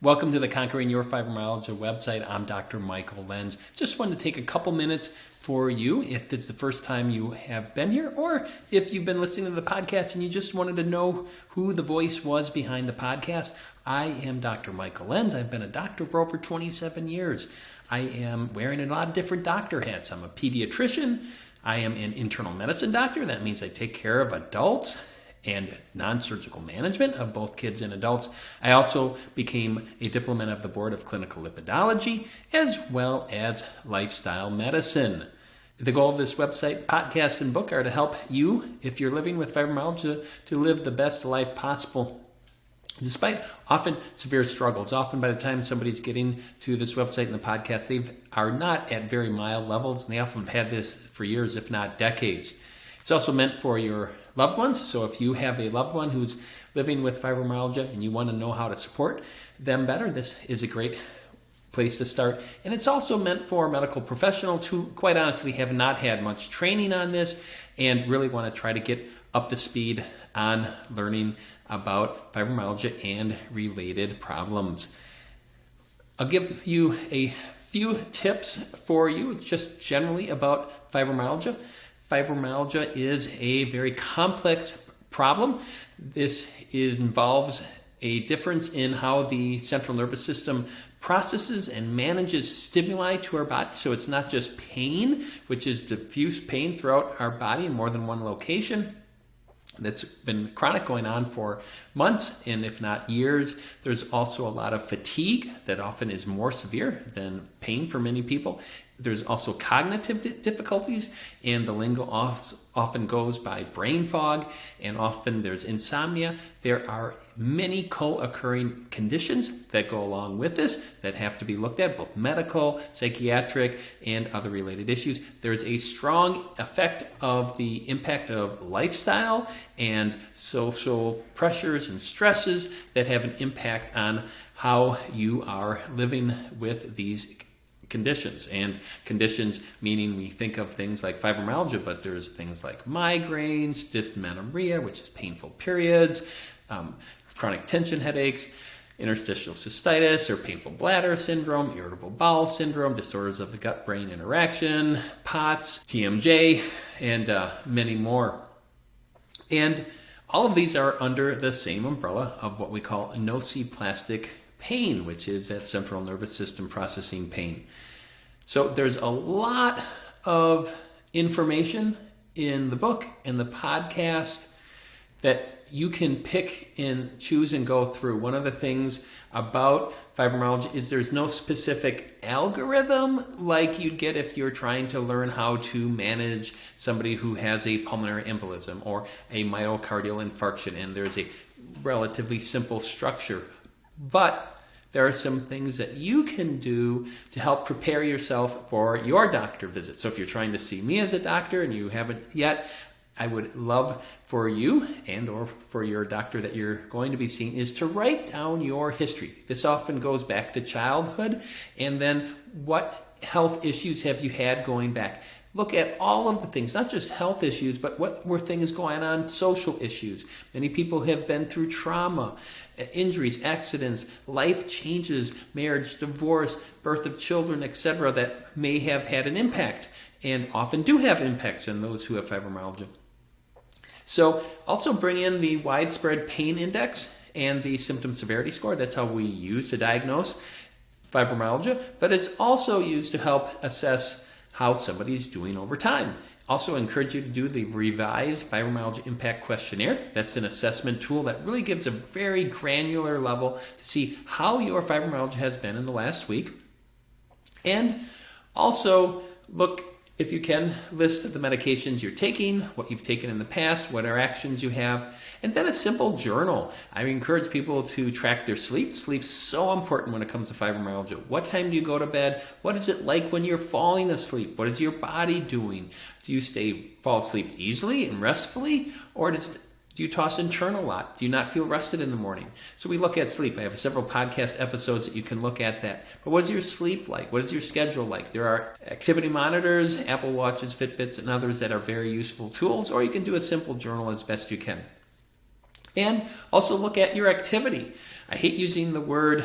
Welcome to the Conquering Your Fibromyalgia website. I'm Dr. Michael Lenz. Just wanted to take a couple minutes for you if it's the first time you have been here, or if you've been listening to the podcast and you just wanted to know who the voice was behind the podcast. I am Dr. Michael Lenz. I've been a doctor for over 27 years. I am wearing a lot of different doctor hats. I'm a pediatrician. I am an internal medicine doctor. That means I take care of adults and non-surgical management of both kids and adults. I also became a diplomat of the Board of Clinical Lipidology, as well as lifestyle medicine. The goal of this website, podcast, and book are to help you, if you're living with fibromyalgia, to live the best life possible. Despite often severe struggles, often by the time somebody's getting to this website and the podcast, they are not at very mild levels, and they often have had this for years, if not decades. It's also meant for your loved ones. So if you have a loved one who's living with fibromyalgia and you want to know how to support them better, this is a great place to start. And it's also meant for medical professionals who, quite honestly, have not had much training on this and really want to try to get up to speed on learning about fibromyalgia and related problems. I'll give you a few tips for you just generally about fibromyalgia. Fibromyalgia is a very complex problem. This involves a difference in how the central nervous system processes and manages stimuli to our body. So it's not just pain, which is diffuse pain throughout our body in more than one location. That's been chronic, going on for months and if not years. There's also a lot of fatigue that often is more severe than pain for many people. There's also cognitive difficulties, and the lingo often goes by brain fog, and often there's insomnia. There are many co-occurring conditions that go along with this that have to be looked at, both medical, psychiatric, and other related issues. There's a strong effect of the impact of lifestyle and social pressures and stresses that have an impact on how you are living with these conditions. And conditions meaning we think of things like fibromyalgia, but there's things like migraines, dysmenorrhea, which is painful periods, chronic tension headaches, interstitial cystitis or painful bladder syndrome, irritable bowel syndrome, disorders of the gut-brain interaction, POTS, TMJ, and many more. And all of these are under the same umbrella of what we call nociplastic pain, which is that central nervous system processing pain. So there's a lot of information in the book and the podcast that you can pick and choose and go through. One of the things about fibromyalgia is there's no specific algorithm like you'd get if you're trying to learn how to manage somebody who has a pulmonary embolism or a myocardial infarction, and there's a relatively simple structure. But there are some things that you can do to help prepare yourself for your doctor visit. So if you're trying to see me as a doctor and you haven't yet, I would love for you and or for your doctor that you're going to be seeing is to write down your history. This often goes back to childhood, and then what health issues have you had going back? Look at all of the things, not just health issues, but what were things going on, social issues. Many people have been through trauma, injuries, accidents, life changes, marriage, divorce, birth of children, etc., that may have had an impact and often do have impacts on those who have fibromyalgia. So also bring in the widespread pain index and the symptom severity score. That's how we use to diagnose fibromyalgia, but it's also used to help assess how somebody's doing over time. Also encourage you to do the revised Fibromyalgia Impact Questionnaire. That's an assessment tool that really gives a very granular level to see how your fibromyalgia has been in the last week. And also look, if you can, list the medications you're taking, what you've taken in the past, what interactions you have, and then a simple journal. I encourage people to track their sleep. Sleep's so important when it comes to fibromyalgia. What time do you go to bed? What is it like when you're falling asleep? What is your body doing? Do you fall asleep easily and restfully, or do you toss and turn a lot? Do you not feel rested in the morning? So we look at sleep. I have several podcast episodes that you can look at that. But what is your sleep like? What is your schedule like? There are activity monitors, Apple Watches, Fitbits, and others that are very useful tools, or you can do a simple journal as best you can. And also look at your activity. I hate using the word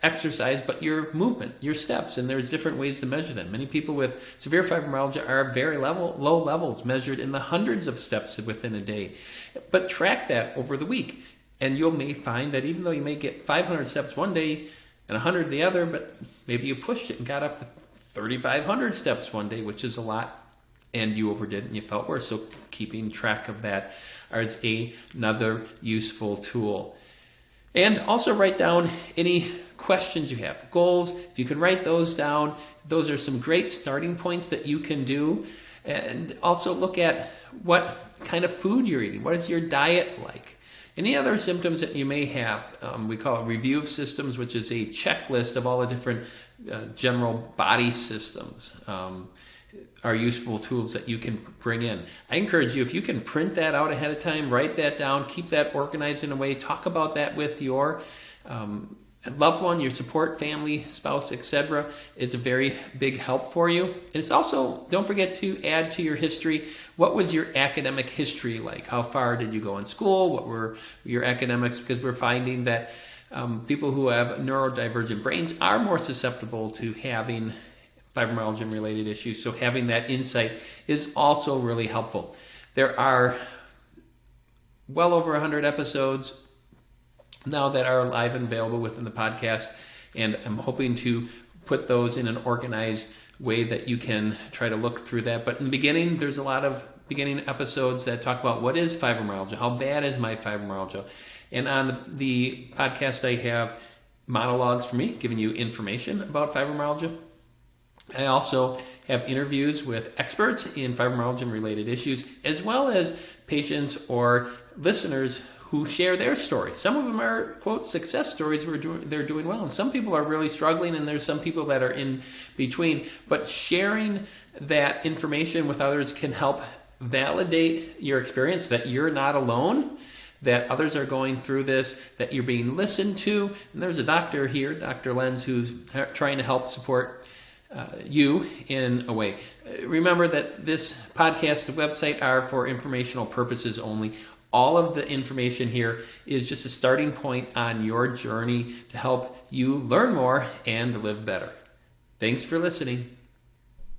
exercise, but your movement, your steps, and there's different ways to measure them. Many people with severe fibromyalgia are very low levels, measured in the hundreds of steps within a day. But track that over the week, and you may find that even though you may get 500 steps one day and 100 the other, but maybe you pushed it and got up to 3,500 steps one day, which is a lot, and you overdid and you felt worse. So keeping track of that is another useful tool. And also write down any questions you have, goals. If you can write those down, those are some great starting points that you can do. And also look at what kind of food you're eating. What is your diet like? Any other symptoms that you may have, we call it review of systems, which is a checklist of all the different general body systems, are useful tools that you can bring in. I encourage you, if you can print that out ahead of time, write that down, keep that organized in a way, talk about that with your loved one, your support family, spouse, etc. It's a very big help for you. And it's also, don't forget to add to your history. What was your academic history like? How far did you go in school? What were your academics? Because we're finding that people who have neurodivergent brains are more susceptible to having fibromyalgia related issues. So having that insight is also really helpful. There are well over 100 episodes now that are live and available within the podcast, and I'm hoping to put those in an organized way that you can try to look through that. But in the beginning, there's a lot of beginning episodes that talk about what is fibromyalgia, how bad is my fibromyalgia. And on the podcast, I have monologues for me, giving you information about fibromyalgia. I also have interviews with experts in fibromyalgia and related issues, as well as patients or listeners who share their stories. Some of them are, quote, success stories where they're doing well, and some people are really struggling, and there's some people that are in between. But sharing that information with others can help validate your experience, that you're not alone, that others are going through this, that you're being listened to. And there's a doctor here, Dr. Lenz, who's trying to help support you in a way. Remember that this podcast, the website, are for informational purposes only. All of the information here is just a starting point on your journey to help you learn more and live better. Thanks for listening.